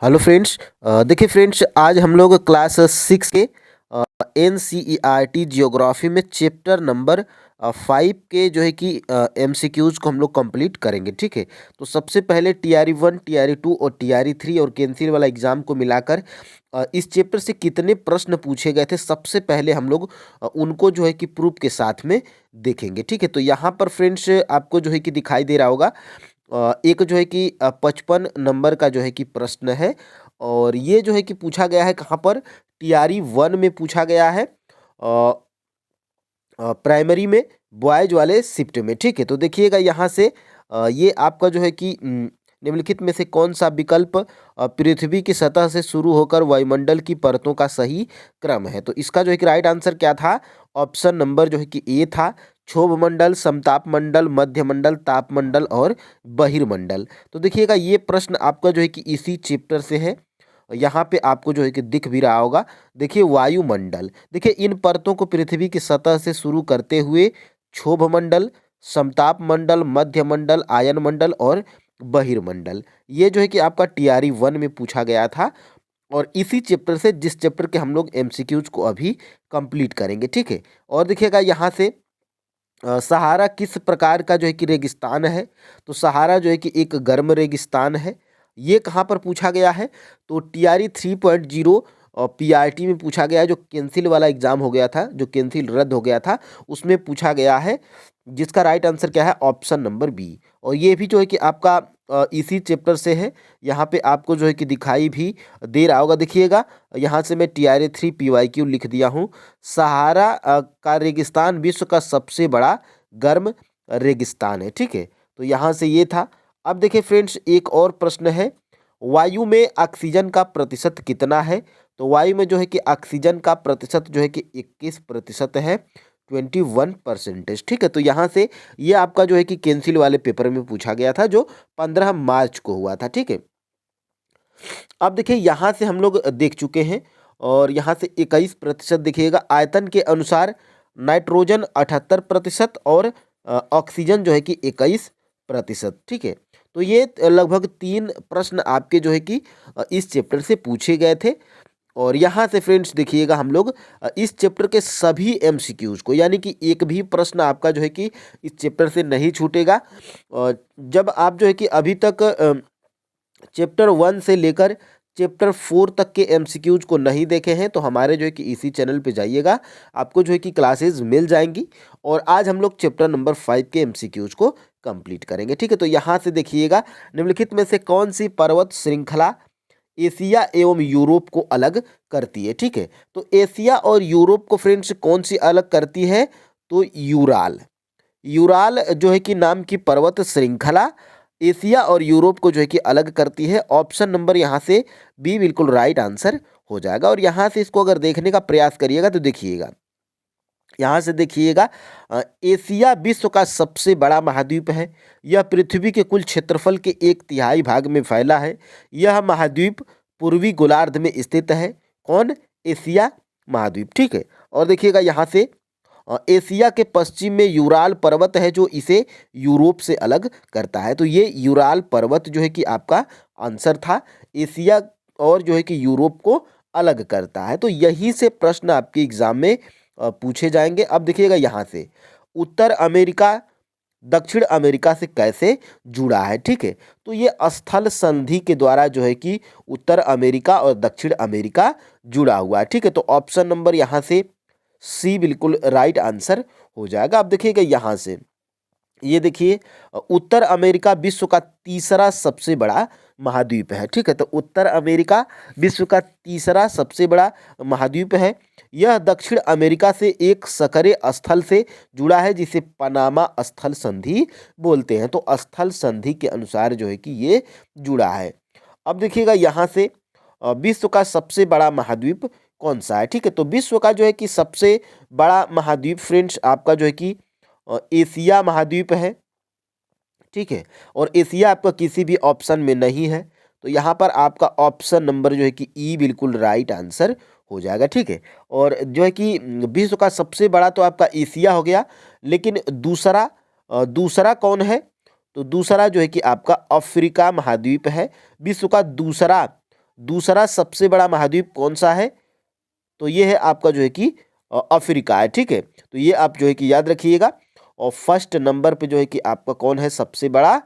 Hello friends. देखिए friends, आज हम लोग क्लास 6 के NCERT जियोग्राफी में चैप्टर नंबर 5 के जो है कि MCQs को हम लोग कंप्लीट करेंगे। ठीक है, तो सबसे पहले TRE 1, TRE 2 और TRE 3 और कैंसिल वाला एग्जाम को मिलाकर इस चैप्टर से कितने प्रश्न पूछे गए थे, सबसे पहले हम लोग उनको जो है कि प्रूफ के साथ में देखेंगे। ठीक है, तो यहाँ पर फ्रेंड्स आपको जो है कि दिखाई दे रहा होगा एक जो है कि 55 नंबर का जो है कि प्रश्न है। और ये जो है कि पूछा गया है कहाँ पर, TRE 1 में पूछा गया है, प्राइमरी में, बॉयज वाले शिफ्ट में। ठीक है, तो देखिएगा यहाँ से ये आपका जो है कि निम्नलिखित में से कौन सा विकल्प पृथ्वी की सतह से शुरू होकर वायुमंडल की परतों का सही क्रम है। तो इसका जो है कि राइट आंसर क्या था, ऑप्शन नंबर जो है कि ए था, क्षोभ मंडल, समताप मंडल, मध्य मंडल, ताप मंडल और बहिर्मंडल। तो देखिएगा ये प्रश्न आपका जो है कि इसी चैप्टर से है। यहाँ पे आपको जो है कि दिख भी रहा होगा, देखिए वायुमंडल। देखिए इन परतों को पृथ्वी की सतह से शुरू करते हुए क्षोभ मंडल, समताप मंडल, मध्य मंडल, आयन मंडल और बहिर्मंडल, ये जो है कि आपका TRE 1 में पूछा गया था। और इसी चैप्टर से, जिस चैप्टर के हम लोग MCQs को अभी कंप्लीट करेंगे। ठीक है, और देखिएगा यहाँ से सहारा किस प्रकार का जो है कि रेगिस्तान है। तो सहारा जो है कि एक गर्म रेगिस्तान है। ये कहाँ पर पूछा गया है, तो TRE 3.0 और PRT में पूछा गया है, जो कैंसिल वाला एग्जाम हो गया था, जो कैंसिल रद्द हो गया था, उसमें पूछा गया है, जिसका राइट आंसर क्या है, ऑप्शन नंबर बी। और ये भी जो है कि आपका इसी चैप्टर से है। यहाँ पे आपको जो है कि दिखाई भी दे रहा होगा, देखिएगा यहाँ से मैं TRE 3 PYQ लिख दिया हूँ। सहारा का रेगिस्तान विश्व का सबसे बड़ा गर्म रेगिस्तान है। ठीक है, तो यहाँ से ये था। अब देखिए फ्रेंड्स, एक और प्रश्न है, वायु में ऑक्सीजन का प्रतिशत कितना है। तो वायु में जो है कि ऑक्सीजन का प्रतिशत जो है कि 21% है, 21%। ठीक है, तो यहाँ से ये आपका जो है कि कैंसिल वाले पेपर में पूछा गया था, जो 15 मार्च को हुआ था। ठीक है, अब देखिए यहाँ से हम लोग देख चुके हैं, और यहाँ से 21% देखिएगा। आयतन के अनुसार नाइट्रोजन 78% और ऑक्सीजन जो है कि 21%। ठीक है, तो ये लगभग 3 प्रश्न आपके जो है कि इस चैप्टर से पूछे गए थे। और यहाँ से फ्रेंड्स देखिएगा, हम लोग इस चैप्टर के सभी MCQs को, यानी कि एक भी प्रश्न आपका जो है कि इस चैप्टर से नहीं छूटेगा। जब आप जो है कि अभी तक चैप्टर 1 से लेकर चैप्टर 4 तक के MCQs को नहीं देखे हैं, तो हमारे जो है कि इसी चैनल पे जाइएगा, आपको जो है कि क्लासेस मिल जाएंगी। और आज हम लोग चैप्टर नंबर 5 के MCQs को कंप्लीट करेंगे। ठीक है, तो यहाँ से देखिएगा, निम्नलिखित में से कौन सी पर्वत श्रृंखला एशिया एवं यूरोप को अलग करती है। ठीक है, तो एशिया और यूरोप को फ्रेंड्स कौन सी अलग करती है, तो यूराल। यूराल जो है कि नाम की पर्वत श्रृंखला एशिया और यूरोप को जो है कि अलग करती है। ऑप्शन नंबर यहाँ से बी बिल्कुल राइट आंसर हो जाएगा। और यहाँ से इसको अगर देखने का प्रयास करिएगा तो देखिएगा, यहाँ से देखिएगा, एशिया विश्व का सबसे बड़ा महाद्वीप है। यह पृथ्वी के कुल क्षेत्रफल के 1/3 भाग में फैला है। यह महाद्वीप पूर्वी गोलार्ध में स्थित है। कौन, एशिया महाद्वीप। ठीक है, और देखिएगा यहाँ से एशिया के पश्चिम में यूराल पर्वत है, जो इसे यूरोप से अलग करता है। तो ये यूराल पर्वत जो है कि आपका आंसर था, एशिया और जो है कि यूरोप को अलग करता है। तो यहीं से प्रश्न आपके एग्जाम में पूछे जाएंगे। अब देखिएगा यहाँ से, उत्तर अमेरिका दक्षिण अमेरिका से कैसे जुड़ा है। ठीक है, तो ये स्थल संधि के द्वारा जो है कि उत्तर अमेरिका और दक्षिण अमेरिका जुड़ा हुआ है। ठीक है, तो ऑप्शन नंबर यहाँ से सी बिल्कुल राइट आंसर हो जाएगा। अब देखिएगा यहाँ से, ये देखिए, उत्तर अमेरिका विश्व का तीसरा सबसे बड़ा महाद्वीप है। ठीक है, तो उत्तर अमेरिका विश्व का तीसरा सबसे बड़ा महाद्वीप है। यह दक्षिण अमेरिका से एक सकरे स्थल से जुड़ा है, जिसे पनामा स्थल संधि बोलते हैं। तो स्थल संधि के अनुसार जो है कि ये जुड़ा है। अब देखिएगा यहाँ से, विश्व का सबसे बड़ा महाद्वीप कौन सा है। ठीक है, तो विश्व का जो है कि सबसे बड़ा महाद्वीप फ्रेंड्स आपका जो है कि एशिया महाद्वीप है। ठीक है, और एशिया आपका किसी भी ऑप्शन में नहीं है, तो यहाँ पर आपका ऑप्शन नंबर जो है कि ई बिल्कुल राइट आंसर हो जाएगा। ठीक है, और जो है कि विश्व का सबसे बड़ा तो आपका एशिया हो गया, लेकिन दूसरा दूसरा कौन है, तो दूसरा जो है कि आपका अफ्रीका महाद्वीप है। विश्व का दूसरा दूसरा सबसे बड़ा महाद्वीप कौन सा है? तो ये है आपका जो है कि अफ्रीका है, ठीक है। तो ये आप जो है कि याद रखिएगा। और फर्स्ट नंबर पे जो है कि आपका कौन है सबसे बड़ा?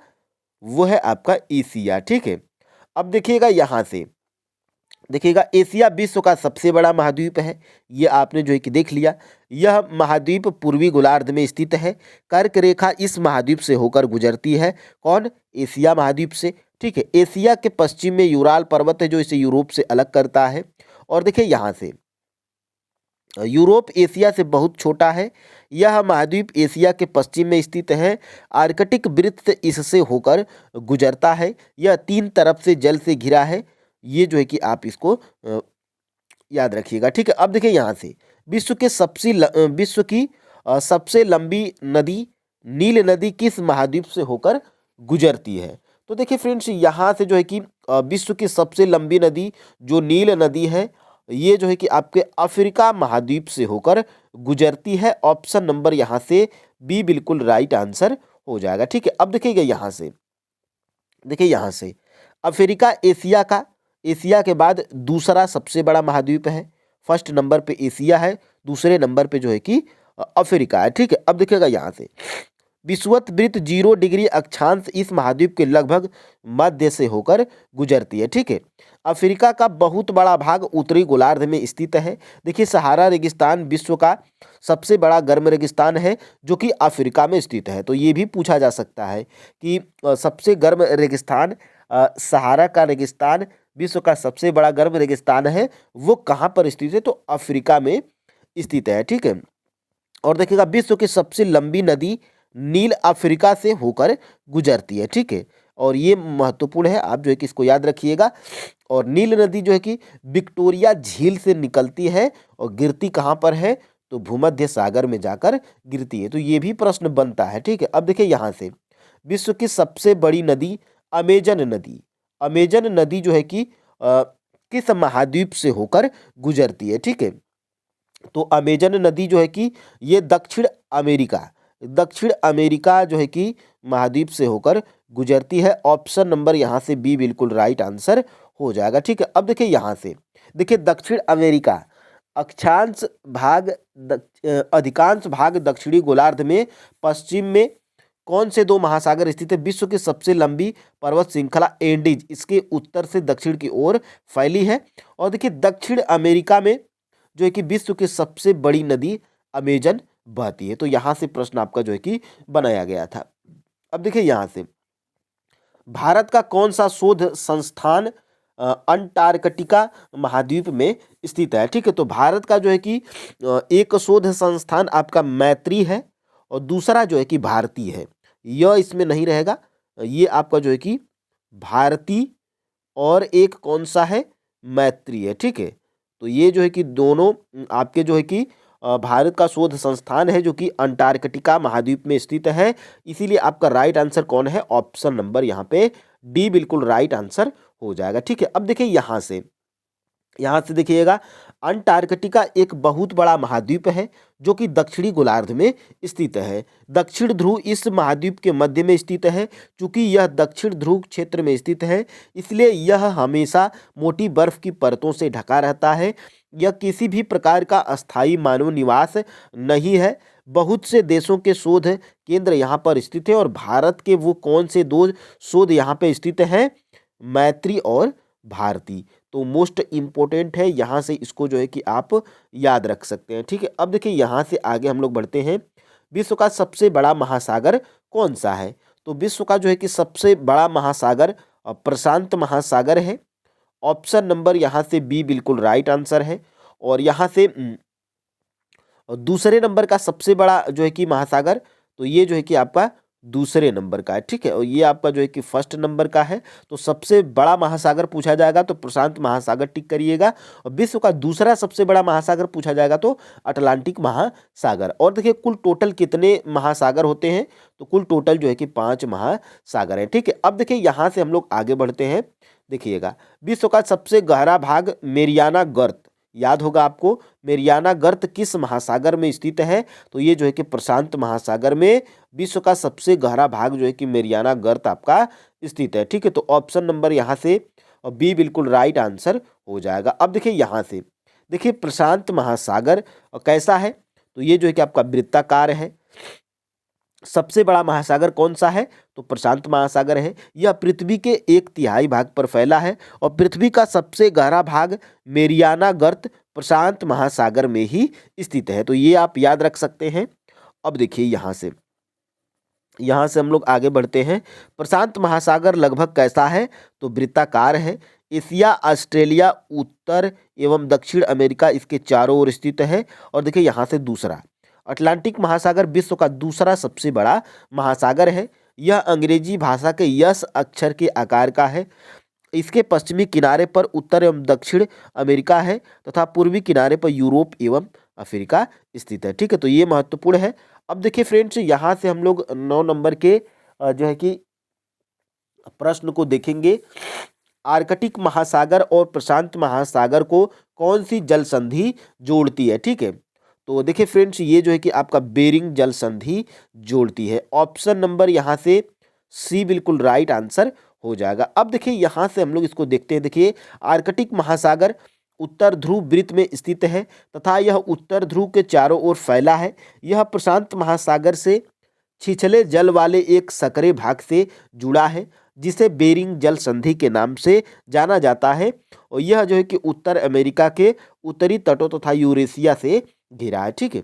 वो है आपका एशिया, ठीक है। अब देखिएगा यहाँ से, देखिएगा एशिया विश्व का सबसे बड़ा महाद्वीप है, ये आपने जो है कि देख लिया। यह महाद्वीप पूर्वी गोलार्ध में स्थित है। कर्क रेखा इस महाद्वीप से होकर गुजरती है। कौन? एशिया महाद्वीप से, ठीक है। एशिया के पश्चिम में यूराल पर्वत है जो इसे यूरोप से अलग करता है। और देखिए यहाँ से यूरोप एशिया से बहुत छोटा है। यह महाद्वीप एशिया के पश्चिम में स्थित है। आर्कटिक वृत्त इससे होकर गुजरता है। यह 3 तरफ से जल से घिरा है। ये जो है कि आप इसको याद रखिएगा, ठीक है। अब देखिए यहाँ से विश्व की सबसे लंबी नदी नील नदी किस महाद्वीप से होकर गुजरती है? तो देखिए फ्रेंड्स, यहाँ से जो है कि विश्व की सबसे लंबी नदी जो नील नदी है, ये जो है कि आपके अफ्रीका महाद्वीप से होकर गुजरती है। ऑप्शन नंबर यहाँ से बी बिल्कुल राइट आंसर हो जाएगा, ठीक है। अब देखिएगा यहाँ से, देखिए यहाँ से अफ्रीका एशिया के बाद दूसरा सबसे बड़ा महाद्वीप है। फर्स्ट नंबर पे एशिया है, दूसरे नंबर पे जो है कि अफ्रीका है, ठीक है। अब देखिएगा यहाँ से विषुवत 0 डिग्री अक्षांश इस महाद्वीप के लगभग मध्य से होकर गुजरती है, ठीक है। अफ्रीका का बहुत बड़ा भाग उत्तरी गोलार्ध में स्थित है। देखिए सहारा रेगिस्तान विश्व का सबसे बड़ा गर्म रेगिस्तान है जो कि अफ्रीका में स्थित है। तो ये भी पूछा जा सकता है कि सबसे गर्म रेगिस्तान सहारा का रेगिस्तान विश्व का सबसे बड़ा गर्म रेगिस्तान है, वो कहाँ पर स्थित है? तो अफ्रीका में स्थित है, ठीक है। और देखिएगा विश्व की सबसे लंबी नदी नील अफ्रीका से होकर गुजरती है, ठीक है। और ये महत्वपूर्ण है, आप जो है कि इसको याद रखिएगा। और नील नदी जो है कि विक्टोरिया झील से निकलती है और गिरती कहाँ पर है? तो भूमध्य सागर में जाकर गिरती है। तो ये भी प्रश्न बनता है, ठीक है। अब देखिए यहाँ से विश्व की सबसे बड़ी नदी अमेजन नदी जो है कि किस महाद्वीप से होकर गुजरती है, ठीक है। तो अमेजन नदी जो है कि ये दक्षिण अमेरिका जो है कि महाद्वीप से होकर गुजरती है। ऑप्शन नंबर यहाँ से बी बिल्कुल राइट आंसर हो जाएगा, ठीक है। अब देखिए यहाँ से, देखिए दक्षिण अमेरिका अक्षांश भाग अधिकांश भाग दक्षिणी गोलार्ध में पश्चिम में कौन से 2 महासागर स्थित है? विश्व की सबसे लंबी पर्वत श्रृंखला एंडीज इसके उत्तर से दक्षिण की ओर फैली है। और देखिए दक्षिण अमेरिका में जो है कि विश्व की सबसे बड़ी नदी अमेजन बहती है। तो यहाँ से प्रश्न आपका जो है कि बनाया गया था। अब देखिए यहाँ से भारत का कौन सा शोध संस्थान अंटार्कटिका महाद्वीप में स्थित है, ठीक है। तो भारत का जो है कि एक शोध संस्थान आपका मैत्री है और दूसरा जो है कि भारती है। यह इसमें नहीं रहेगा, ये आपका जो है कि भारती और एक कौन सा है? मैत्री है, ठीक है। तो ये जो है कि दोनों आपके जो है कि भारत का शोध संस्थान है जो कि अंटार्कटिका महाद्वीप में स्थित है। इसीलिए आपका राइट आंसर कौन है? ऑप्शन नंबर यहाँ पे डी बिल्कुल राइट आंसर हो जाएगा, ठीक है। अब देखिए यहाँ से देखिएगा अंटार्कटिका एक बहुत बड़ा महाद्वीप है जो कि दक्षिणी गोलार्ध में स्थित है। दक्षिण ध्रुव इस महाद्वीप के मध्य में स्थित है। चूंकि यह दक्षिण ध्रुव क्षेत्र में स्थित है इसलिए यह हमेशा मोटी बर्फ की परतों से ढका रहता है। यह किसी भी प्रकार का अस्थायी मानव निवास नहीं है। बहुत से देशों के शोध केंद्र यहाँ पर स्थित है और भारत के वो कौन से 2 शोध यहाँ पे स्थित हैं? मैत्री और भारती। तो मोस्ट इम्पोर्टेंट है, यहाँ से इसको जो है कि आप याद रख सकते हैं, ठीक है। अब देखिए यहाँ से आगे हम लोग बढ़ते हैं। विश्व का सबसे बड़ा महासागर कौन सा है? तो विश्व का जो है कि सबसे बड़ा महासागर प्रशांत महासागर है। ऑप्शन नंबर यहाँ से बी बिल्कुल राइट आंसर है। और यहाँ से दूसरे नंबर का सबसे बड़ा जो है कि महासागर, तो ये जो है कि आपका दूसरे नंबर का है, ठीक है। और ये आपका जो है कि फर्स्ट नंबर का है। तो सबसे बड़ा महासागर पूछा जाएगा तो प्रशांत महासागर टिक करिएगा। और विश्व का दूसरा सबसे बड़ा महासागर पूछा जाएगा तो अटलांटिक महासागर। और देखिए कुल टोटल कितने महासागर होते हैं? तो कुल टोटल जो है कि 5 महासागर है, ठीक है। अब देखिए यहाँ से हम लोग आगे बढ़ते हैं। देखिएगा विश्व का सबसे गहरा भाग मेरियाना गर्त, याद होगा आपको, मेरियाना गर्त किस महासागर में स्थित है? तो ये जो है कि प्रशांत महासागर में विश्व का सबसे गहरा भाग जो है कि मेरियाना गर्त आपका स्थित है, ठीक है। तो ऑप्शन नंबर यहाँ से और बी बिल्कुल राइट आंसर हो जाएगा। अब देखिए यहाँ से, देखिए प्रशांत महासागर कैसा है, तो ये जो है कि आपका वृत्ताकार है। सबसे बड़ा महासागर कौन सा है, तो प्रशांत महासागर है। यह पृथ्वी के 1/3 भाग पर फैला है और पृथ्वी का सबसे गहरा भाग मेरियाना गर्त प्रशांत महासागर में ही स्थित है, तो ये आप याद रख सकते हैं। अब देखिए यहाँ से हम लोग आगे बढ़ते हैं। प्रशांत महासागर लगभग कैसा है, तो वृत्ताकार है। एशिया, ऑस्ट्रेलिया, उत्तर एवं दक्षिण अमेरिका इसके चारों ओर स्थित है। और देखिए यहाँ से दूसरा, अटलांटिक महासागर विश्व का दूसरा सबसे बड़ा महासागर है। यह अंग्रेजी भाषा के यस अक्षर के आकार का है। इसके पश्चिमी किनारे पर उत्तर एवं दक्षिण अमेरिका है तथा पूर्वी किनारे पर यूरोप एवं अफ्रीका स्थित है। ठीक है, तो ये महत्वपूर्ण है। अब देखिए फ्रेंड्स, यहाँ से हम लोग 9 नंबर के जो है कि प्रश्न को देखेंगे। आर्कटिक महासागर और प्रशांत महासागर को कौन सी जल संधि जोड़ती है? ठीक है, तो देखिए फ्रेंड्स, ये जो है कि आपका बेरिंग जल संधि जोड़ती है। ऑप्शन नंबर यहाँ से सी बिल्कुल राइट आंसर हो जाएगा। अब देखिए यहाँ से हम लोग इसको देखते हैं। देखिए आर्कटिक महासागर उत्तर ध्रुव वृत्त में स्थित है तथा यह उत्तर ध्रुव के चारों ओर फैला है। यह प्रशांत महासागर से छिछले जल वाले एक सकरे भाग से जुड़ा है जिसे बेरिंग जल संधि के नाम से जाना जाता है और यह जो है कि उत्तर अमेरिका के उत्तरी तटों तथा यूरेशिया से घिरा है। ठीक है,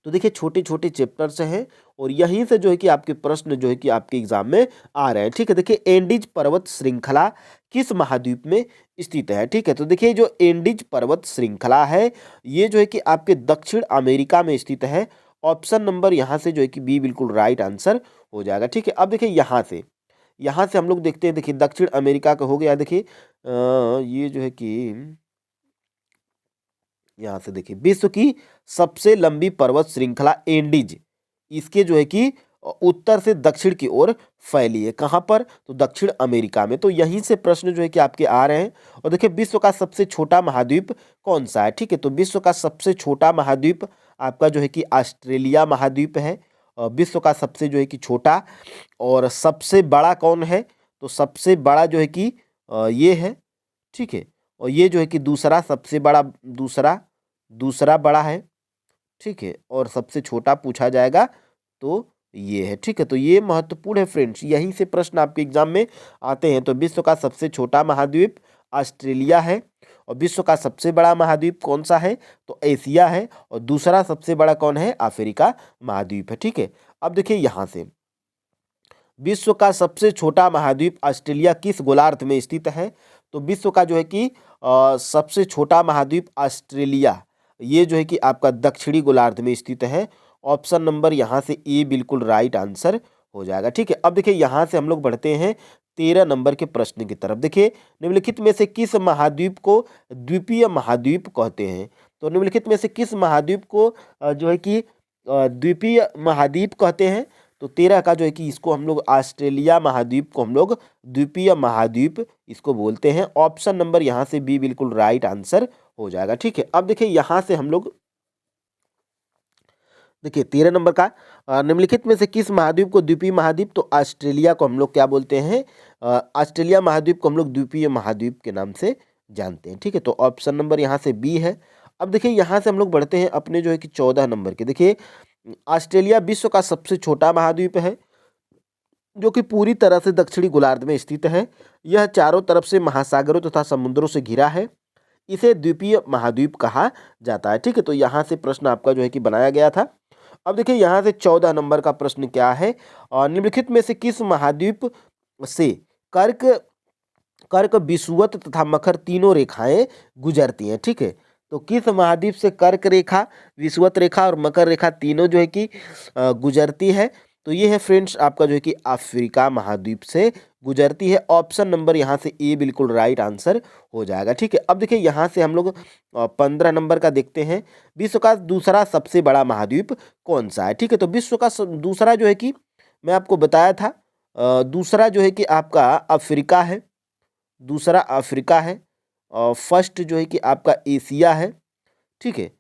तो देखिए छोटे छोटे चैप्टर्स हैं और यहीं से जो है कि आपके प्रश्न जो है कि आपके एग्जाम में आ रहे हैं। ठीक है, देखिए एंडीज पर्वत श्रृंखला किस महाद्वीप में स्थित है? ठीक है, तो देखिए जो एंडीज पर्वत श्रृंखला है ये जो है कि आपके दक्षिण अमेरिका में स्थित है। ऑप्शन नंबर यहाँ से जो है कि बी बिल्कुल राइट आंसर हो जाएगा। ठीक है, अब देखिए यहाँ से हम लोग देखते हैं। देखिए दक्षिण अमेरिका का हो गया। देखिए ये जो है कि यहाँ से देखिए विश्व की सबसे लंबी पर्वत श्रृंखला एंडीज, इसके जो है कि उत्तर से दक्षिण की ओर फैली है। कहाँ पर? तो दक्षिण अमेरिका में। तो यहीं से प्रश्न जो है कि आपके आ रहे हैं। और देखिए विश्व का सबसे छोटा महाद्वीप कौन सा है? ठीक है, तो विश्व का सबसे छोटा महाद्वीप आपका जो है कि ऑस्ट्रेलिया महाद्वीप है। विश्व का सबसे जो है कि छोटा। और सबसे बड़ा कौन है? तो सबसे बड़ा जो है कि ये है। ठीक है, और ये जो है कि दूसरा सबसे बड़ा, दूसरा बड़ा है। ठीक है, और सबसे छोटा पूछा जाएगा तो ये है। ठीक है, तो ये महत्वपूर्ण है फ्रेंड्स, यहीं से प्रश्न आपके एग्जाम में आते हैं। तो विश्व का सबसे छोटा महाद्वीप ऑस्ट्रेलिया है और विश्व का सबसे बड़ा महाद्वीप कौन सा है? तो एशिया है और दूसरा सबसे बड़ा कौन है? अफ्रीका महाद्वीप है। ठीक है, अब देखिए यहाँ से विश्व का सबसे छोटा महाद्वीप ऑस्ट्रेलिया किस गोलार्ध में स्थित है? तो विश्व का जो है कि सबसे छोटा महाद्वीप ऑस्ट्रेलिया ये जो है कि आपका दक्षिणी गोलार्ध में स्थित है। ऑप्शन नंबर यहाँ से ए बिल्कुल राइट आंसर हो जाएगा। ठीक है, अब देखिए यहाँ से हम लोग बढ़ते हैं 13 नंबर के प्रश्न की तरफ। देखिए निम्नलिखित में से किस महाद्वीप को द्वीपीय महाद्वीप कहते हैं? तो निम्नलिखित में से किस महाद्वीप को जो है कि द्वीपीय महाद्वीप कहते हैं? तो 13 का जो है कि इसको हम लोग ऑस्ट्रेलिया महाद्वीप को हम लोग द्वीपीय महाद्वीप इसको बोलते हैं। ऑप्शन नंबर यहाँ से बी बिल्कुल राइट आंसर हो जाएगा। ठीक है, अब देखिए यहाँ से हम लोग देखिए 13 नंबर का निम्नलिखित में से किस महाद्वीप को द्वीपीय महाद्वीप? तो ऑस्ट्रेलिया को हम लोग क्या बोलते हैं? ऑस्ट्रेलिया महाद्वीप को हम लोग द्वीपीय महाद्वीप के नाम से जानते हैं। ठीक है, तो ऑप्शन नंबर यहाँ से बी है। अब देखिए यहाँ से हम लोग बढ़ते हैं अपने जो है कि 14 नंबर के। देखिए ऑस्ट्रेलिया विश्व का सबसे छोटा महाद्वीप है जो कि पूरी तरह से दक्षिणी गोलार्ध में स्थित है। यह चारों तरफ से महासागरों तथा समुद्रों से घिरा है। इसे द्वीपीय महाद्वीप कहा जाता है। ठीक है, तो यहाँ से प्रश्न आपका जो है कि बनाया गया था। अब देखिए यहाँ से 14 नंबर का प्रश्न क्या है? और निम्नलिखित में से किस महाद्वीप से कर्क कर्क विषुवत तथा मकर तीनों रेखाएं गुजरती हैं? ठीक है, तो किस महाद्वीप से कर्क रेखा, विषुवत रेखा और मकर रेखा तीनों जो है कि गुजरती है? तो ये है फ्रेंड्स आपका जो है कि अफ्रीका महाद्वीप से गुजरती है। ऑप्शन नंबर यहाँ से ए बिल्कुल राइट आंसर हो जाएगा। ठीक है, अब देखिए यहाँ से हम लोग 15 नंबर का देखते हैं। विश्व का दूसरा सबसे बड़ा महाद्वीप कौन सा है? ठीक है, तो विश्व का दूसरा जो है कि मैं आपको बताया था, दूसरा जो है कि आपका अफ्रीका है, दूसरा अफ्रीका है और फर्स्ट जो है कि आपका एशिया है। ठीक है,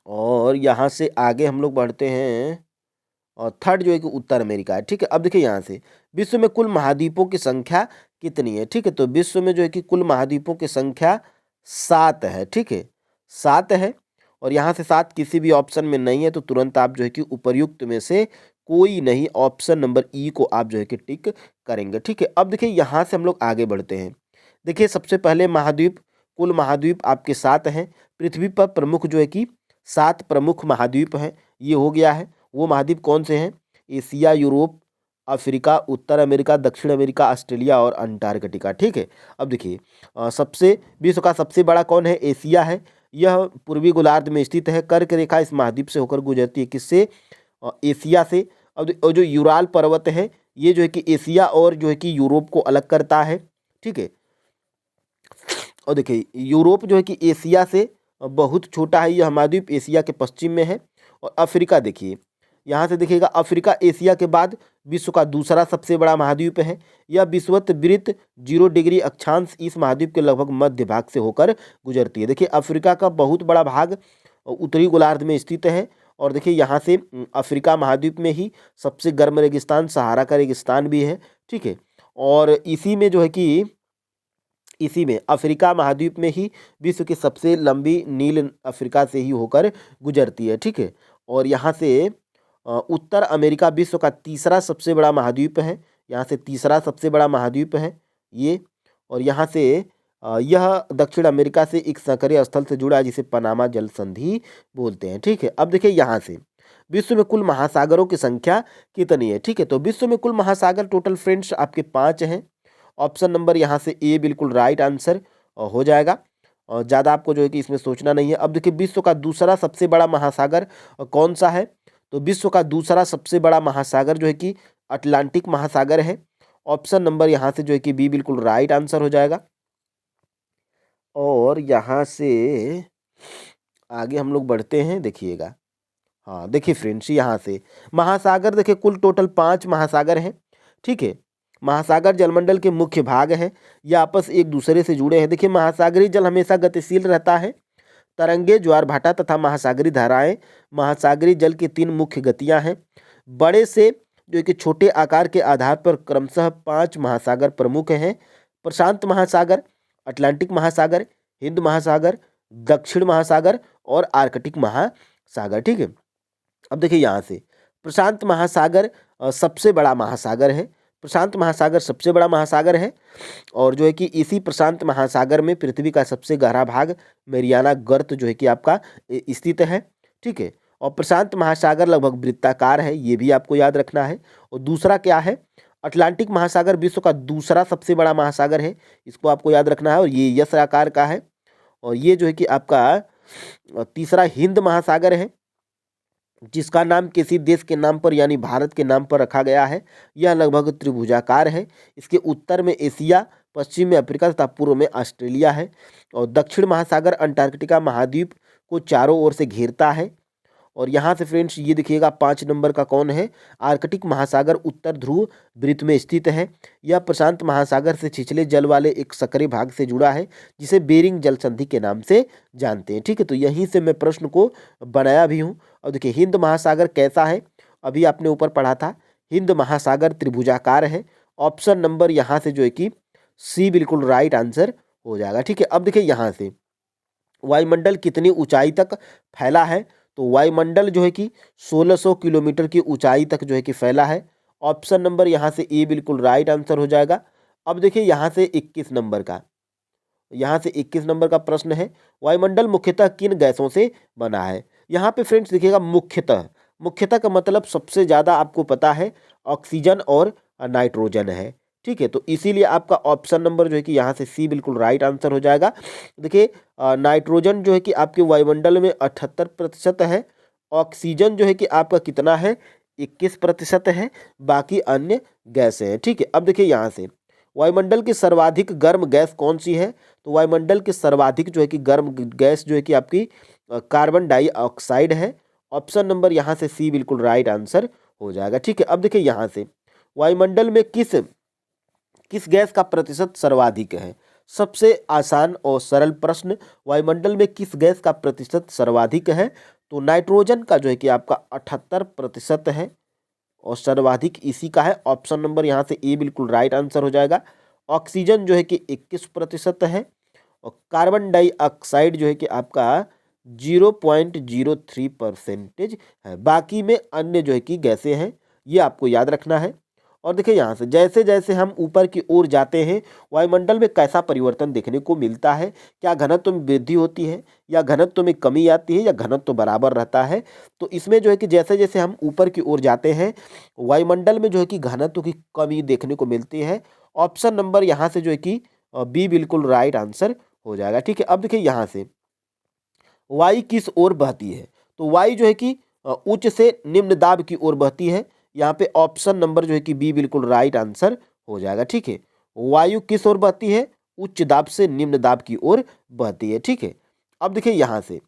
और यहाँ से आगे हम लोग बढ़ते हैं और थर्ड जो है कि उत्तर अमेरिका है। ठीक है, अब देखिए यहाँ से विश्व में कुल महाद्वीपों की संख्या कितनी है। ठीक है, तो विश्व में जो है कि कुल महाद्वीपों की संख्या 7 है। ठीक है, 7 है और यहाँ से 7 किसी भी ऑप्शन में नहीं है, तो तुरंत आप जो है कि उपर्युक्त में से कोई नहीं, ऑप्शन नंबर ई को आप जो है कि टिक करेंगे। ठीक है, अब देखिए यहाँ से हम लोग आगे बढ़ते हैं। देखिए सबसे पहले महाद्वीप, कुल महाद्वीप आपके 7 हैं। पृथ्वी पर प्रमुख जो है कि 7 प्रमुख महाद्वीप हैं, ये हो गया है। वो महाद्वीप कौन से हैं? एशिया, यूरोप, अफ्रीका, उत्तर अमेरिका, दक्षिण अमेरिका, ऑस्ट्रेलिया और अंटार्कटिका। ठीक है, अब देखिए सबसे विश्व का सबसे बड़ा कौन है? एशिया है। यह पूर्वी गोलार्ध में स्थित है। कर्क रेखा इस महाद्वीप से होकर गुजरती है। किससे? एशिया से। और जो यूराल पर्वत है, ये जो है कि एशिया और जो है कि यूरोप को अलग करता है। ठीक है, और देखिए यूरोप जो है कि एशिया से बहुत छोटा है, यह महाद्वीप एशिया के पश्चिम में है। और अफ्रीका देखिए, यहाँ से देखिएगा अफ्रीका एशिया के बाद विश्व का दूसरा सबसे बड़ा महाद्वीप है। यह विषुवत वृत्त 0 डिग्री अक्षांश इस महाद्वीप के लगभग मध्य भाग से होकर गुजरती है। देखिए अफ्रीका का बहुत बड़ा भाग उत्तरी गोलार्ध में स्थित है। और देखिए यहाँ से अफ्रीका महाद्वीप में ही सबसे गर्म रेगिस्तान सहारा का रेगिस्तान भी है। ठीक है, और इसी में जो है कि इसी में अफ्रीका महाद्वीप में ही विश्व की सबसे लंबी नील अफ्रीका से ही होकर गुजरती है। ठीक है, और यहाँ से उत्तर अमेरिका विश्व का तीसरा सबसे बड़ा महाद्वीप है। यहाँ से तीसरा सबसे बड़ा महाद्वीप है ये। और यहाँ से यह दक्षिण अमेरिका से एक सक्रिय स्थल से जुड़ा है, जिसे पनामा जल संधि बोलते हैं। ठीक है, अब देखिए यहाँ से विश्व में कुल महासागरों की संख्या कितनी है। ठीक है, तो विश्व में कुल महासागर टोटल फ्रेंड्स आपके 5 हैं। ऑप्शन नंबर यहाँ से ए बिल्कुल राइट आंसर हो जाएगा। और ज़्यादा आपको जो है कि इसमें सोचना नहीं है। अब देखिए विश्व का दूसरा सबसे बड़ा महासागर कौन सा है? तो विश्व का दूसरा सबसे बड़ा महासागर जो है कि अटलांटिक महासागर है। ऑप्शन नंबर यहाँ से जो है कि बी बिल्कुल राइट आंसर हो जाएगा। और यहाँ से आगे हम लोग बढ़ते हैं, देखिएगा। हाँ देखिए फ्रेंड्स, यहाँ से महासागर देखिए कुल टोटल 5 महासागर हैं। ठीक है, महासागर जलमंडल के मुख्य भाग हैं, ये आपस एक दूसरे से जुड़े हैं। देखिए महासागरीय जल हमेशा गतिशील रहता है। तरंगे, ज्वार भाटा तथा महासागरीय धाराएं महासागरीय जल की 3 मुख्य गतियां हैं। बड़े से जो कि छोटे आकार के आधार पर क्रमशः 5 महासागर प्रमुख हैं। प्रशांत महासागर, अटलांटिक महासागर, हिंद महासागर, दक्षिण महासागर और आर्कटिक महासागर। ठीक है, अब देखिए यहाँ से प्रशांत महासागर सबसे बड़ा महासागर है। प्रशांत महासागर सबसे बड़ा महासागर है। और जो है कि इसी प्रशांत महासागर में पृथ्वी का सबसे गहरा भाग मेरियाना गर्त जो है कि आपका स्थित है। ठीक है, और प्रशांत महासागर लगभग वृत्ताकार है, ये भी आपको याद रखना है। और दूसरा क्या है? अटलांटिक महासागर विश्व का दूसरा सबसे बड़ा महासागर है, इसको आपको याद रखना है। और ये यस आकार का है। और ये जो है कि आपका तीसरा हिंद महासागर है, जिसका नाम किसी देश के नाम पर यानी भारत के नाम पर रखा गया है। यह लगभग त्रिभुजाकार है। इसके उत्तर में एशिया, पश्चिम में अफ्रीका तथा पूर्व में ऑस्ट्रेलिया है। और दक्षिण महासागर अंटार्कटिका महाद्वीप को चारों ओर से घेरता है। और यहाँ से फ्रेंड्स ये देखिएगा 5 नंबर का कौन है? आर्कटिक महासागर उत्तर ध्रुव वृत्त में स्थित है। यह प्रशांत महासागर से छिछले जल वाले एक सक्रिय भाग से जुड़ा है, जिसे बेरिंग जल संधि के नाम से जानते हैं। ठीक है, तो यहीं से मैं प्रश्न को बनाया भी हूँ। और देखिए हिंद महासागर कैसा है? अभी आपने ऊपर पढ़ा था, हिंद महासागर त्रिभुजाकार है। ऑप्शन नंबर यहाँ से जो है कि सी बिल्कुल राइट आंसर हो जाएगा। ठीक है, अब देखिए यहाँ से वायुमंडल कितनी ऊंचाई तक फैला है? तो वायुमंडल जो है कि 1600 किलोमीटर की ऊंचाई तक जो है कि फैला है। ऑप्शन नंबर यहाँ से ए बिल्कुल राइट आंसर हो जाएगा। अब देखिए यहाँ से 21 नंबर का, यहाँ से 21 नंबर का प्रश्न है, वायुमंडल मुख्यतः किन गैसों से बना है? यहाँ पे फ्रेंड्स देखिएगा मुख्यतः, मुख्यतः का मतलब सबसे ज़्यादा आपको पता है ऑक्सीजन और नाइट्रोजन है। ठीक है, तो इसीलिए आपका ऑप्शन नंबर जो है कि यहाँ से सी बिल्कुल राइट आंसर हो जाएगा। देखिए नाइट्रोजन जो है कि आपके वायुमंडल में 78% है। ऑक्सीजन जो है कि आपका कितना है? 21% है। बाकी अन्य गैसें हैं। ठीक है, अब देखिए यहाँ से वायुमंडल की सर्वाधिक गर्म गैस कौन सी है? तो वायुमंडल की सर्वाधिक जो है कि गर्म गैस जो है कि आपकी कार्बन डाइऑक्साइड है। ऑप्शन नंबर यहाँ से सी बिल्कुल राइट आंसर हो जाएगा। ठीक है, अब देखिए यहाँ से वायुमंडल में किस गैस का प्रतिशत सर्वाधिक है? सबसे आसान और सरल प्रश्न, वायुमंडल में किस गैस का प्रतिशत सर्वाधिक है? तो नाइट्रोजन का जो है कि आपका 78% है और सर्वाधिक इसी का है। ऑप्शन नंबर यहाँ से ए बिल्कुल राइट आंसर हो जाएगा। ऑक्सीजन जो है कि 21% है और कार्बन डाइऑक्साइड जो है कि आपका 0.03% है। बाकी में अन्य जो है कि गैसें हैं, ये आपको याद रखना है। और देखिए यहाँ से जैसे जैसे हम ऊपर की ओर जाते हैं वायुमंडल में कैसा परिवर्तन देखने को मिलता है, क्या घनत्व में वृद्धि होती है या घनत्व में कमी आती है या घनत्व बराबर रहता है। तो इसमें जो है कि जैसे जैसे हम ऊपर की ओर जाते हैं वायुमंडल में जो है कि घनत्व की कमी देखने को मिलती है। ऑप्शन नंबर यहाँ से जो है कि बी बिल्कुल राइट आंसर हो जाएगा। ठीक है, अब देखिए यहाँ से वायु किस ओर बहती है, तो वायु जो है कि उच्च से निम्न दाब की ओर बहती है। यहाँ पे ऑप्शन नंबर जो है कि बी बिल्कुल राइट आंसर हो जाएगा। ठीक है, वायु किस ओर बहती है, उच्च दाब से निम्न दाब की ओर बहती है। ठीक है, अब देखिए यहाँ से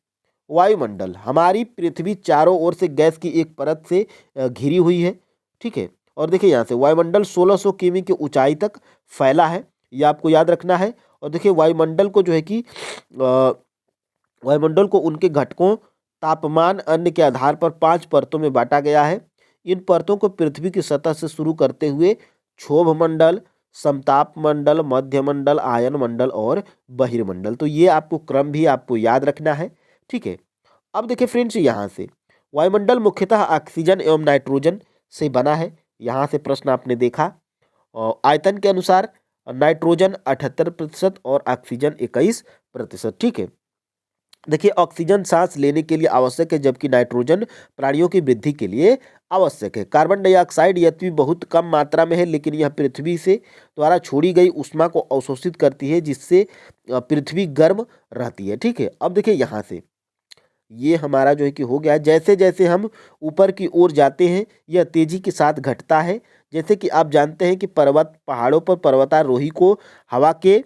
वायुमंडल, हमारी पृथ्वी चारों ओर से गैस की एक परत से घिरी हुई है। ठीक है, और देखिए यहाँ से वायुमंडल 1600 किमी की ऊंचाई तक फैला है, ये आपको याद रखना है। और देखिए वायुमंडल को जो है कि वायुमंडल को उनके घटकों, तापमान, अन्य के आधार पर 5 परतों में बांटा गया है। इन परतों को पृथ्वी की सतह से शुरू करते हुए क्षोभ मंडल, समताप मंडल, मध्य मंडल, आयन मंडल और बहिर्मंडल, तो ये आपको क्रम भी आपको याद रखना है। ठीक है, अब देखिए फ्रेंड्स यहाँ से वायुमंडल मुख्यतः ऑक्सीजन एवं नाइट्रोजन से बना है। यहाँ से प्रश्न आपने देखा। और आयतन के अनुसार नाइट्रोजन 78% और ऑक्सीजन 21%। ठीक है, देखिए ऑक्सीजन सांस लेने के लिए आवश्यक है जबकि नाइट्रोजन प्राणियों की वृद्धि के लिए आवश्यक है। कार्बन डाइऑक्साइड यद्यपि बहुत कम मात्रा में है लेकिन यह पृथ्वी से द्वारा छोड़ी गई ऊष्मा को अवशोषित करती है जिससे पृथ्वी गर्म रहती है। ठीक है, अब देखिए यहाँ से ये हमारा जो है कि हो गया। जैसे जैसे हम ऊपर की ओर जाते हैं यह तेजी के साथ घटता है। जैसे कि आप जानते हैं कि पर्वत पहाड़ों पर पर्वतारोही को हवा के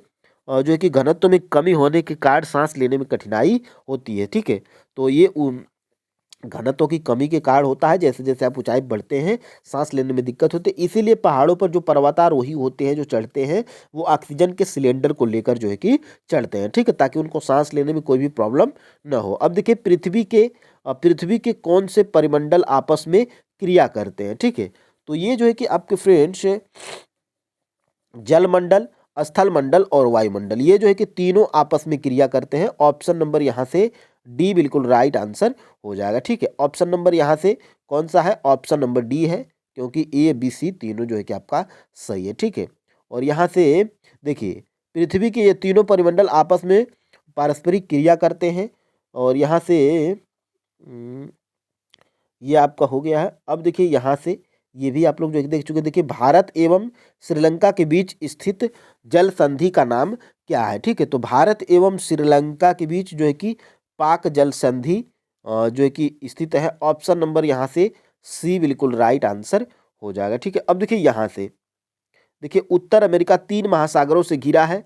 जो है कि घनत्व में कमी होने के कारण सांस लेने में कठिनाई होती है। ठीक है, तो ये घनत्व की कमी के कारण होता है। जैसे जैसे आप ऊंचाई बढ़ते हैं सांस लेने में दिक्कत होती है, इसीलिए पहाड़ों पर जो पर्वतारोही होते हैं जो चढ़ते हैं वो ऑक्सीजन के सिलेंडर को लेकर जो है कि चढ़ते हैं। ठीक है, ताकि उनको सांस लेने में कोई भी प्रॉब्लम न हो। अब देखिए पृथ्वी के कौन से परिमंडल आपस में क्रिया करते हैं। ठीक है, तो ये जो है कि आपके फ्रेंड्स जलमंडल, स्थल मंडल और वायुमंडल, ये जो है कि तीनों आपस में क्रिया करते हैं। ऑप्शन नंबर यहाँ से डी बिल्कुल राइट आंसर हो जाएगा। ठीक है, ऑप्शन नंबर यहाँ से कौन सा है, ऑप्शन नंबर डी है, क्योंकि ए बी सी तीनों जो है कि आपका सही है। ठीक है, और यहाँ से देखिए पृथ्वी के ये तीनों परिमंडल आपस में पारस्परिक क्रिया करते हैं। और यहाँ से ये आपका हो गया है। अब देखिए यहाँ से ये भी आप लोग जो देख चुके। देखिए भारत एवं श्रीलंका के बीच स्थित जल संधि का नाम क्या है। ठीक है, तो भारत एवं श्रीलंका के बीच जो है कि पाक जल संधि जो है कि स्थित है। ऑप्शन नंबर यहाँ से सी बिल्कुल राइट आंसर हो जाएगा। ठीक है, अब देखिए यहाँ से देखिए उत्तर अमेरिका 3 महासागरों से घिरा है,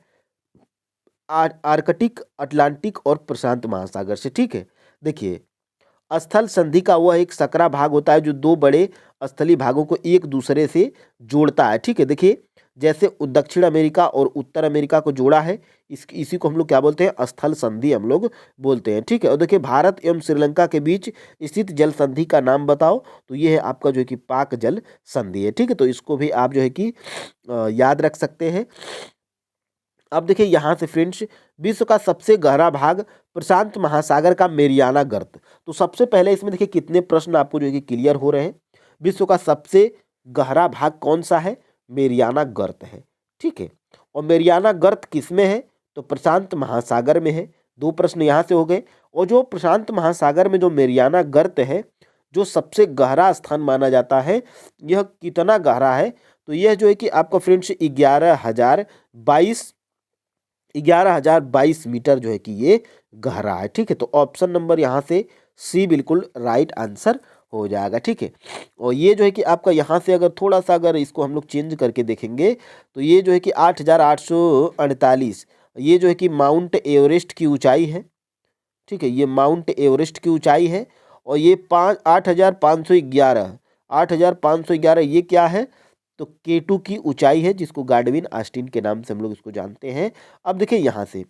आर्कटिक, अटलांटिक और प्रशांत महासागर से। ठीक है, देखिए स्थल संधि का वह एक सकरा भाग होता है जो दो बड़े स्थलीय भागों को एक दूसरे से जोड़ता है। ठीक है, देखिए जैसे दक्षिण अमेरिका और उत्तर अमेरिका को जोड़ा है, इसी को हम लोग क्या बोलते हैं, स्थल संधि हम लोग बोलते हैं। ठीक है, और देखिए भारत एवं श्रीलंका के बीच स्थित जल संधि का नाम बताओ, तो ये है आपका जो है कि पाक जल संधि है। ठीक है, तो इसको भी आप जो है कि याद रख सकते हैं। अब देखिए यहाँ से फ्रेंड्स विश्व का सबसे गहरा भाग प्रशांत महासागर का मेरियाना गर्त, तो सबसे पहले इसमें देखिए कितने प्रश्न आपको जो है कि क्लियर हो रहे हैं। विश्व का सबसे गहरा भाग कौन सा है, मेरियाना गर्त है। ठीक है, और मेरियाना गर्त किस में है, तो प्रशांत महासागर में है। 2 प्रश्न यहाँ से हो गए। और जो प्रशांत महासागर में जो मेरियाना गर्त है जो सबसे गहरा स्थान माना जाता है, यह कितना गहरा है, तो यह जो है कि आपका फ्रेंड्स 11,022 मीटर जो है कि ये गहरा है। ठीक है, तो ऑप्शन नंबर यहाँ से सी बिल्कुल राइट आंसर हो जाएगा। ठीक है, और ये जो है कि आपका यहाँ से अगर थोड़ा सा अगर इसको हम लोग चेंज करके देखेंगे तो ये जो है कि 8,848, ये जो है कि माउंट एवरेस्ट की ऊंचाई है। ठीक है, ये माउंट एवरेस्ट की ऊंचाई है। और ये 8,511 ये क्या है, तो K2 की ऊंचाई है जिसको गाडविन आस्टीन के नाम से हम लोग इसको जानते हैं। अब देखिए यहाँ से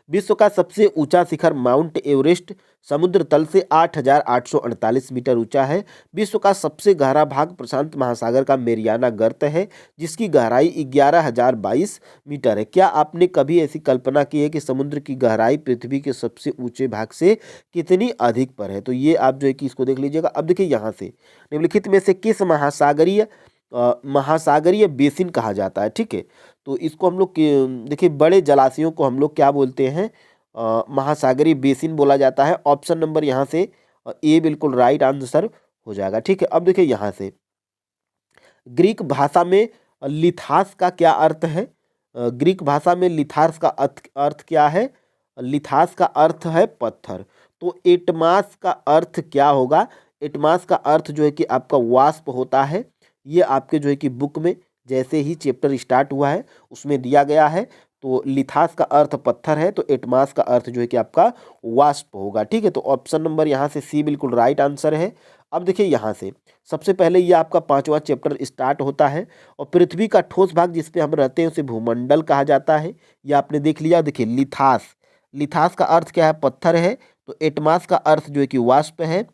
विश्व का सबसे ऊंचा शिखर माउंट एवरेस्ट समुद्र तल से 8,848 मीटर ऊंचा है। विश्व का सबसे गहरा भाग प्रशांत महासागर का मेरियाना गर्त है, जिसकी गहराई 11,022 मीटर है। क्या आपने कभी ऐसी कल्पना की है कि समुद्र की गहराई पृथ्वी के सबसे ऊंचे भाग से कितनी अधिक पर है? तो ये आप जो है कि इसको देख लीजिएगा। अब देखिए यहाँ से निम्नलिखित में से किस महासागरीय बेसिन कहा जाता है, ठीक है। तो इसको हम लोग देखिए बड़े जलाशयों को हम लोग क्या बोलते हैं, महासागरीय बेसिन बोला जाता है। ऑप्शन नंबर यहाँ से ए बिल्कुल राइट आंसर हो जाएगा, ठीक है। अब देखिए यहाँ से ग्रीक भाषा में लिथास का क्या अर्थ है? ग्रीक भाषा में लिथास का अर्थ क्या है? लिथास का अर्थ है पत्थर। तो एटमास का अर्थ क्या होगा? एटमास का अर्थ जो है कि आपका वाष्प होता है। ये आपके जो है कि बुक में जैसे ही चैप्टर स्टार्ट हुआ है उसमें दिया गया है। तो लिथास का अर्थ पत्थर है, तो एटमास का अर्थ जो है कि आपका वाष्प होगा, ठीक है। तो ऑप्शन नंबर यहाँ से सी बिल्कुल राइट आंसर है। अब देखिए यहाँ से सबसे पहले ये आपका 5वां चैप्टर स्टार्ट होता है और पृथ्वी का ठोस भाग जिस पे हम रहते हैं उसे भूमंडल कहा जाता है। ये आपने देख लिया। देखिए लिथास, लिथास का अर्थ क्या है? पत्थर है। तो एटमास का अर्थ जो है कि वाष्प है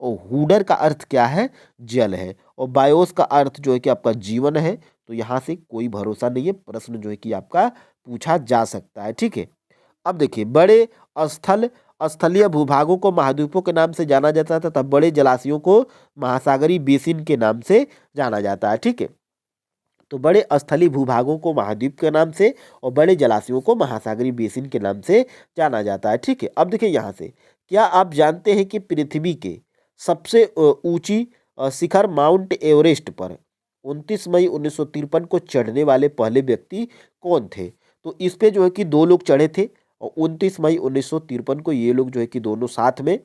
और हुडर का अर्थ क्या है? जल है। और बायोस का अर्थ जो है कि आपका जीवन है। तो यहाँ से कोई भरोसा नहीं है, प्रश्न जो है कि आपका पूछा जा सकता है, ठीक है। अब देखिए बड़े स्थलीय भूभागों को महाद्वीपों के नाम से जाना जाता था, तब बड़े जलाशयों को महासागरीय बेसिन के नाम से जाना जाता है, ठीक है। तो बड़े स्थलीय भूभागों को महाद्वीप के नाम से और बड़े जलाशयों को महासागरीय बेसिन के नाम से जाना जाता है, ठीक है। अब देखिए यहाँ से क्या आप जानते हैं कि पृथ्वी के सबसे ऊंची शिखर माउंट एवरेस्ट पर 29 मई 1953 को चढ़ने वाले पहले व्यक्ति कौन थे? तो इस पे जो है कि 2 लोग चढ़े थे और 29 मई 1953 को ये लोग जो है कि दोनों साथ में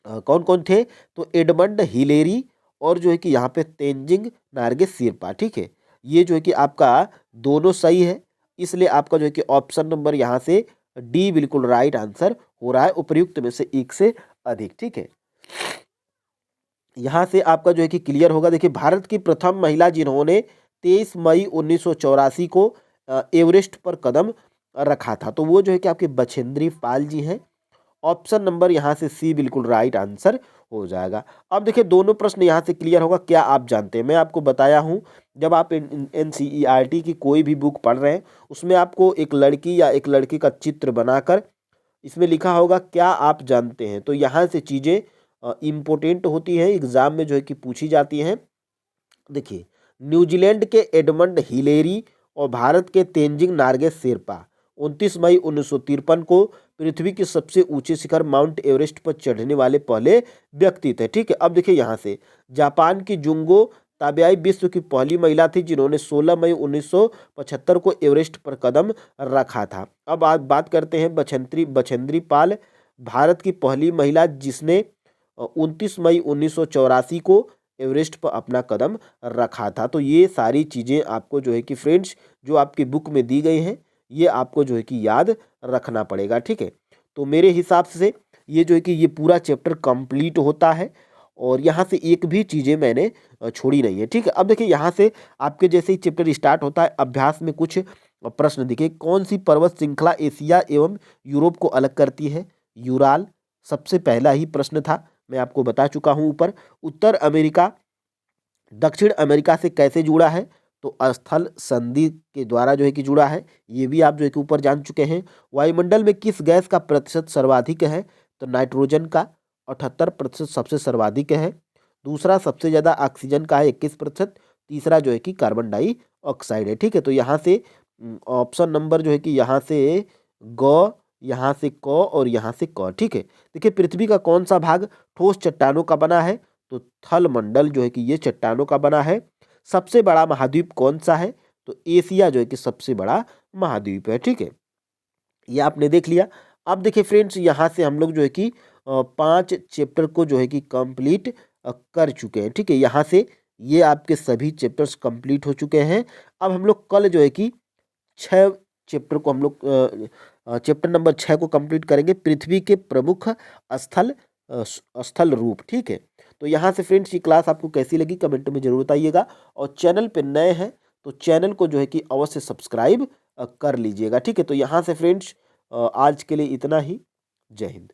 कौन कौन थे? तो एडमंड हिलेरी और जो है कि यहाँ पे तेंजिंग नार्गे शेरपा, ठीक है। ये जो है कि आपका दोनों सही है, इसलिए आपका जो है कि ऑप्शन नंबर यहाँ से डी बिल्कुल राइट आंसर हो रहा है, उपर्युक्त में से एक से अधिक, ठीक है। यहाँ से आपका जो है कि क्लियर होगा। देखिए भारत की प्रथम महिला जिन्होंने 23 मई 1984 को एवरेस्ट पर कदम रखा था, तो वो जो है कि आपके बछेंद्री पाल जी हैं। ऑप्शन नंबर यहाँ से सी बिल्कुल राइट आंसर हो जाएगा। अब देखिए दोनों प्रश्न यहाँ से क्लियर होगा। क्या आप जानते हैं, मैं आपको बताया हूँ जब आप NCERT की कोई भी बुक पढ़ रहे हैं उसमें आपको एक लड़की या एक लड़के का चित्र बनाकर इसमें लिखा होगा क्या आप जानते हैं। तो यहाँ से चीज़ें इम्पोर्टेंट होती हैं, एग्जाम में जो है कि पूछी जाती हैं। देखिए न्यूजीलैंड के एडमंड हिलेरी और भारत के तेंजिंग नार्गे शेरपा 29 मई 1953 को पृथ्वी के सबसे ऊंचे शिखर माउंट एवरेस्ट पर चढ़ने वाले पहले व्यक्ति थे, ठीक है। अब देखिए यहाँ से जापान की जुंगो ताबेयाई विश्व की पहली महिला थी जिन्होंने 16 मई 1975 को एवरेस्ट पर कदम रखा था। अब आज बात करते हैं बछेंद्री पाल, भारत की पहली महिला जिसने 29 मई 1984 को एवरेस्ट पर अपना कदम रखा था। तो ये सारी चीज़ें आपको जो है कि फ्रेंड्स जो आपकी बुक में दी गई हैं ये आपको जो है कि याद रखना पड़ेगा, ठीक है। तो मेरे हिसाब से ये जो है कि ये पूरा चैप्टर कंप्लीट होता है और यहाँ से एक भी चीज़ें मैंने छोड़ी नहीं है, ठीक है। अब देखिए यहाँ से आपके जैसे ही चैप्टर स्टार्ट होता है अभ्यास में कुछ प्रश्न देखिए। कौन सी पर्वत श्रृंखला एशिया एवं यूरोप को अलग करती है? यूराल सबसे पहला ही प्रश्न था, मैं आपको बता चुका हूँ ऊपर। उत्तर अमेरिका दक्षिण अमेरिका से कैसे जुड़ा है? तो स्थल संधि के द्वारा जो है कि जुड़ा है, ये भी आप जो है कि ऊपर जान चुके हैं। वायुमंडल में किस गैस का प्रतिशत सर्वाधिक है? तो नाइट्रोजन का 78% सबसे सर्वाधिक है। दूसरा सबसे ज़्यादा ऑक्सीजन का है 21%। तीसरा जो है कि कार्बन डाइऑक्साइड है, ठीक है। तो यहाँ से ऑप्शन नंबर जो है कि यहाँ से ग, यहाँ से क और यहाँ से क, ठीक है। देखिए पृथ्वी का कौन सा भाग ठोस चट्टानों का बना है? तो थल मंडल जो है कि ये चट्टानों का बना है। सबसे बड़ा महाद्वीप कौन सा है? तो एशिया जो है कि सबसे बड़ा महाद्वीप है, ठीक है। ये आपने देख लिया। अब देखिए फ्रेंड्स यहाँ से हम लोग जो है कि 5 चैप्टर को जो है कि कंप्लीट कर चुके हैं, ठीक है। यहाँ से ये आपके सभी चैप्टर्स कंप्लीट हो चुके हैं। अब हम लोग कल जो है कि 6 चैप्टर को हम लोग चैप्टर नंबर 6 को कंप्लीट करेंगे, पृथ्वी के प्रमुख स्थल रूप, ठीक है। तो यहाँ से फ्रेंड्स ये क्लास आपको कैसी लगी कमेंट में जरूर बताइएगा और चैनल पे नए हैं तो चैनल को जो है कि अवश्य सब्सक्राइब कर लीजिएगा, ठीक है। तो यहाँ से फ्रेंड्स आज के लिए इतना ही। जय हिंद।